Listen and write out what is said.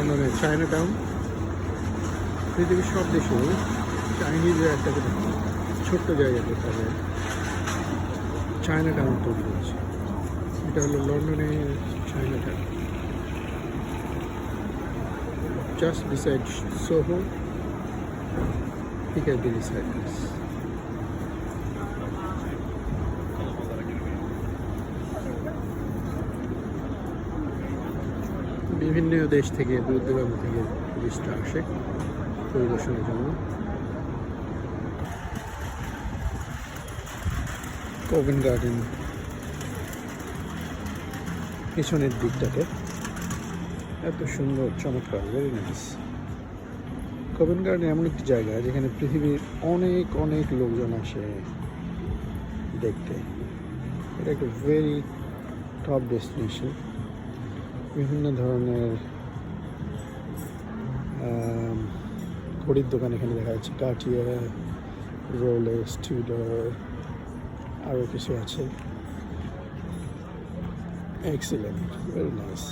লন্ডনের China town. পৃথিবীর সব দেশে চাইনিজের একটা করে ছোট্ট জায়গাতে তাদের চায়না টাউন তৈরি হয়েছে। এটা হলো লন্ডনের চায়না টাউন, জাস্ট বিসাইড সোহো, পিকাডিলি সার্কাস। বিভিন্ন দেশ থেকে, দূর দূরান্ত থেকে টুরিস্টরা আসে পরিদর্শনের জন্য। কোভেন্ট গার্ডেন পিছনের দিকটাতে এত সুন্দর, চমৎকার, ভেরি নাইস। কোভেন্ট গার্ডেন এমন একটি জায়গা যেখানে পৃথিবীর অনেক অনেক লোকজন আসে দেখতে। এটা একটা ভেরি টপ ডেস্টিনেশন। বিভিন্ন ধরনের ঘড়ির দোকান এখানে দেখা যাচ্ছে, কার্টিয়ার, রোলেক্স, টিউডার, আরও কিছু আছে। Excellent, very nice.